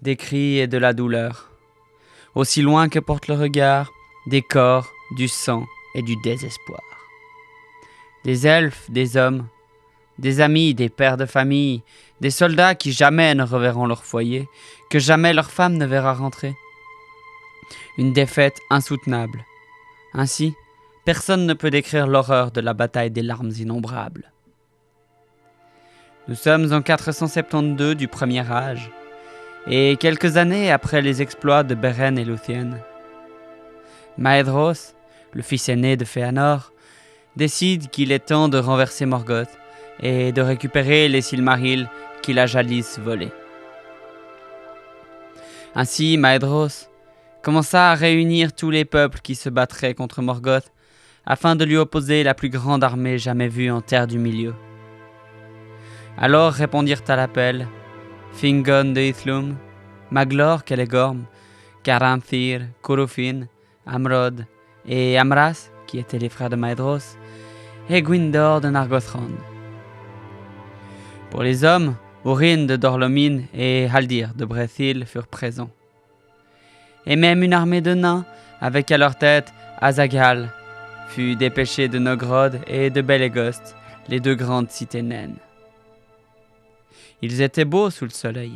des cris et de la douleur. Aussi loin que porte le regard, des corps, du sang et du désespoir. Des elfes, des hommes, des amis, des pères de famille, des soldats qui jamais ne reverront leur foyer, que jamais leur femme ne verra rentrer. Une défaite insoutenable. Ainsi, personne ne peut décrire l'horreur de la bataille des larmes innombrables. Nous sommes en 472 du Premier Âge, et quelques années après les exploits de Beren et Lúthien. Maedhros, le fils aîné de Fëanor, décide qu'il est temps de renverser Morgoth et de récupérer les Silmarils qu'il a jadis volés. Ainsi, Maedhros commença à réunir tous les peuples qui se battraient contre Morgoth afin de lui opposer la plus grande armée jamais vue en terre du milieu. Alors répondirent à l'appel Fingon de Hithlum, Maglor Celegorm, Caranthir, Curufin, Amrod et Amras, qui étaient les frères de Maedhros, et Gwyndor de Nargothrond. Pour les hommes, Húrin de Dor-lómin et Haldir de Bréthil furent présents. Et même une armée de nains, avec à leur tête Azaghal, fut dépêchée de Nogrod et de Belegost, les deux grandes cités naines. Ils étaient beaux sous le soleil,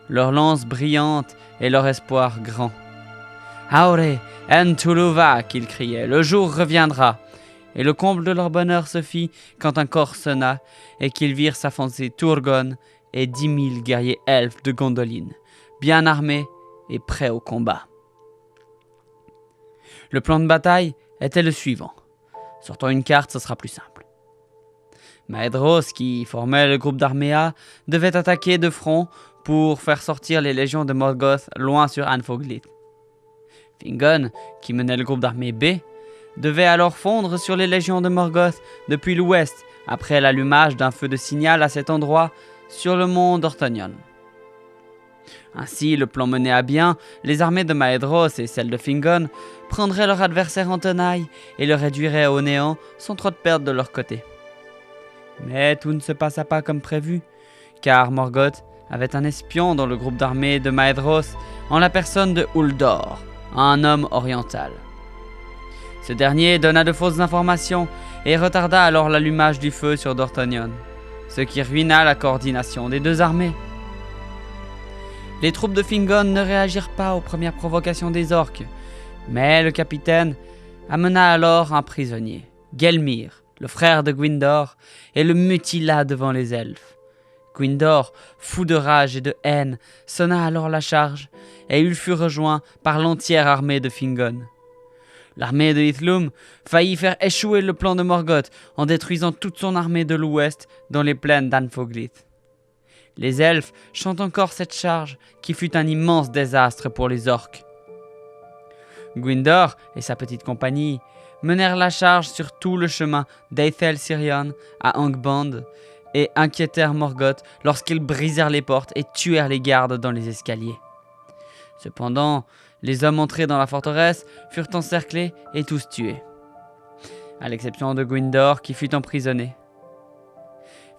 leurs lances brillantes et leur espoir grand. « Aure en Tuluva » qu'ils criaient, « le jour reviendra !» Et le comble de leur bonheur se fit quand un corps sonna et qu'ils virent s'avancer Turgon et 10 000 guerriers elfes de Gondolin, bien armés et prêts au combat. Le plan de bataille était le suivant. Sortant une carte, ce sera plus simple. Maedhros, qui formait le groupe d'armée A, devait attaquer de front pour faire sortir les légions de Morgoth loin sur Anfoglit. Fingon, qui menait le groupe d'armée B, devait alors fondre sur les légions de Morgoth depuis l'ouest, après l'allumage d'un feu de signal à cet endroit sur le mont d'Orthonion. Ainsi, le plan mené à bien, les armées de Maedhros et celles de Fingon prendraient leur adversaire en tenaille et le réduiraient au néant sans trop de perte de leur côté. Mais tout ne se passa pas comme prévu, car Morgoth avait un espion dans le groupe d'armée de Maedhros en la personne de Uldor, un homme oriental. Ce dernier donna de fausses informations et retarda alors l'allumage du feu sur Dorthonion, ce qui ruina la coordination des deux armées. Les troupes de Fingon ne réagirent pas aux premières provocations des orques, mais le capitaine amena alors un prisonnier, Gelmir, le frère de Gwyndor, et le mutila devant les elfes. Gwyndor, fou de rage et de haine, sonna alors la charge, et il fut rejoint par l'entière armée de Fingon. L'armée de Hithlum faillit faire échouer le plan de Morgoth en détruisant toute son armée de l'ouest dans les plaines d'Anfoglit. Les elfes chantent encore cette charge qui fut un immense désastre pour les orques. Gwyndor et sa petite compagnie menèrent la charge sur tout le chemin d'Aethel Sirion à Angband et inquiétèrent Morgoth lorsqu'ils brisèrent les portes et tuèrent les gardes dans les escaliers. Cependant, les hommes entrés dans la forteresse furent encerclés et tous tués, à l'exception de Gwyndor qui fut emprisonné.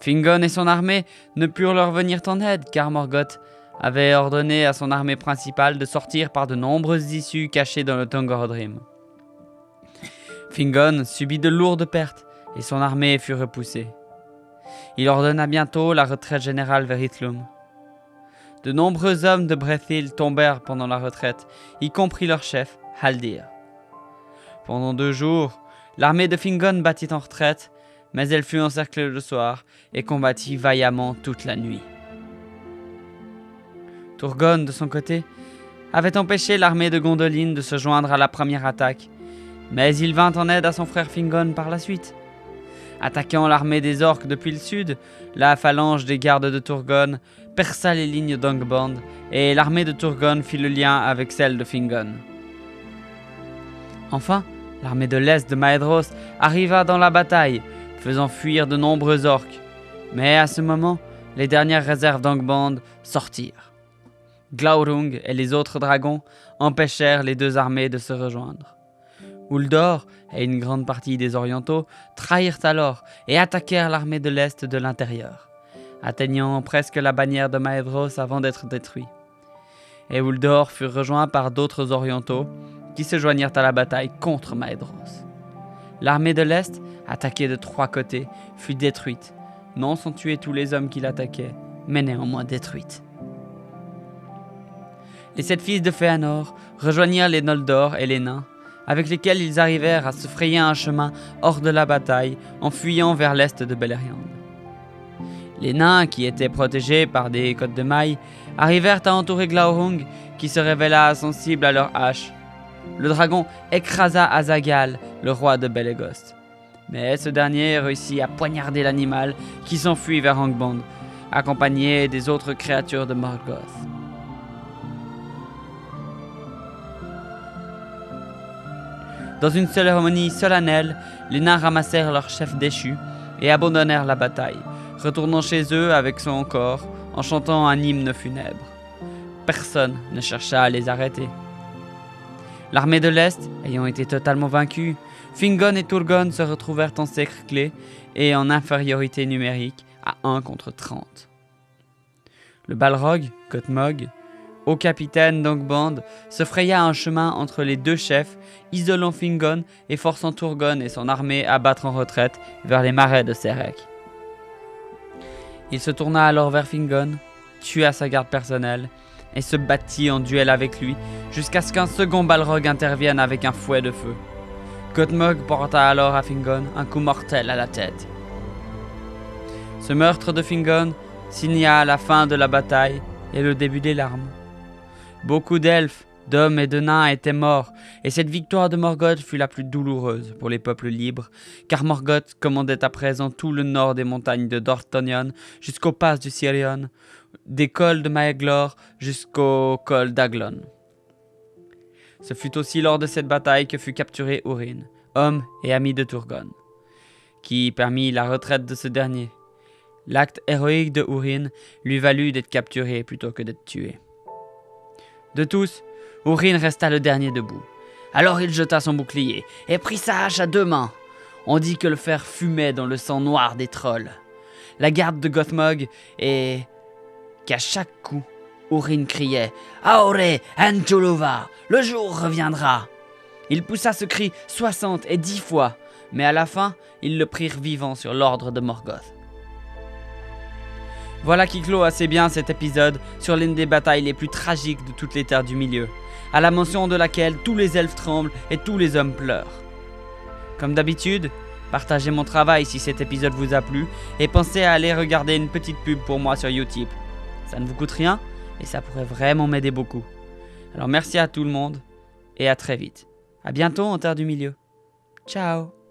Fingon et son armée ne purent leur venir en aide car Morgoth avait ordonné à son armée principale de sortir par de nombreuses issues cachées dans le Tongordrim. Fingon subit de lourdes pertes et son armée fut repoussée. Il ordonna bientôt la retraite générale vers Hithlum. De nombreux hommes de Bréthil tombèrent pendant la retraite, y compris leur chef, Haldir. Pendant 2 jours, l'armée de Fingon battit en retraite, mais elle fut encerclée le soir et combattit vaillamment toute la nuit. Turgon, de son côté, avait empêché l'armée de Gondolin de se joindre à la première attaque, mais il vint en aide à son frère Fingon par la suite. Attaquant l'armée des orques depuis le sud, la phalange des gardes de Turgon perça les lignes d'Angband et l'armée de Turgon fit le lien avec celle de Fingon. Enfin, l'armée de l'Est de Maedhros arriva dans la bataille, faisant fuir de nombreux orques. Mais à ce moment, les dernières réserves d'Angband sortirent. Glaurung et les autres dragons empêchèrent les deux armées de se rejoindre. Uldor et une grande partie des Orientaux trahirent alors et attaquèrent l'armée de l'Est de l'intérieur, atteignant presque la bannière de Maedhros avant d'être détruits. et Uldor fut rejoint par d'autres orientaux qui se joignirent à la bataille contre Maedhros. L'armée de l'Est, attaquée de 3 côtés, fut détruite, non sans tuer tous les hommes qui l'attaquaient, mais néanmoins détruite. Les 7 fils de Fëanor rejoignirent les Noldor et les nains, avec lesquels ils arrivèrent à se frayer un chemin hors de la bataille en fuyant vers l'est de Beleriand. Les nains, qui étaient protégés par des côtes de mailles, arrivèrent à entourer Glaurung, qui se révéla insensible à leurs haches. Le dragon écrasa Azaghal, le roi de Belegost. Mais ce dernier réussit à poignarder l'animal qui s'enfuit vers Angband, accompagné des autres créatures de Morgoth. Dans une cérémonie solennelle, les nains ramassèrent leur chef déchu et abandonnèrent la bataille, retournant chez eux avec son corps en chantant un hymne funèbre. Personne ne chercha à les arrêter. L'armée de l'Est ayant été totalement vaincue, Fingon et Turgon se retrouvèrent encerclés et en infériorité numérique à 1 contre 30. Le Balrog, Cotmog, haut capitaine d'Angband, se fraya un chemin entre les 2 chefs, isolant Fingon et forçant Turgon et son armée à battre en retraite vers les marais de Serek. Il se tourna alors vers Fingon, tua sa garde personnelle et se battit en duel avec lui jusqu'à ce qu'un second Balrog intervienne avec un fouet de feu. Cotmog porta alors à Fingon un coup mortel à la tête. Ce meurtre de Fingon signa la fin de la bataille et le début des larmes. Beaucoup d'elfes, d'hommes et de nains étaient morts, et cette victoire de Morgoth fut la plus douloureuse pour les peuples libres, car Morgoth commandait à présent tout le nord des montagnes de Dorthonion jusqu'au pass du Sirion, des cols de Maeghlor jusqu'au col d'Aglon. Ce fut aussi lors de cette bataille que fut capturé Húrin, homme et ami de Turgon, qui permit la retraite de ce dernier. L'acte héroïque de Húrin lui valut d'être capturé plutôt que d'être tué. De tous, Húrin resta le dernier debout. Alors il jeta son bouclier et prit sa hache à 2 mains. On dit que le fer fumait dans le sang noir des trolls. La garde de Gothmog et qu'à chaque coup, Húrin criait « Aore Entuluva, le jour reviendra !» Il poussa ce cri 60 et 10 fois, mais à la fin, ils le prirent vivant sur l'ordre de Morgoth. Voilà qui clôt assez bien cet épisode sur l'une des batailles les plus tragiques de toutes les terres du milieu, à la mention de laquelle tous les elfes tremblent et tous les hommes pleurent. Comme d'habitude, partagez mon travail si cet épisode vous a plu et pensez à aller regarder une petite pub pour moi sur Utip. Ça ne vous coûte rien et ça pourrait vraiment m'aider beaucoup. Alors merci à tout le monde et à très vite. À bientôt en Terre du Milieu. Ciao.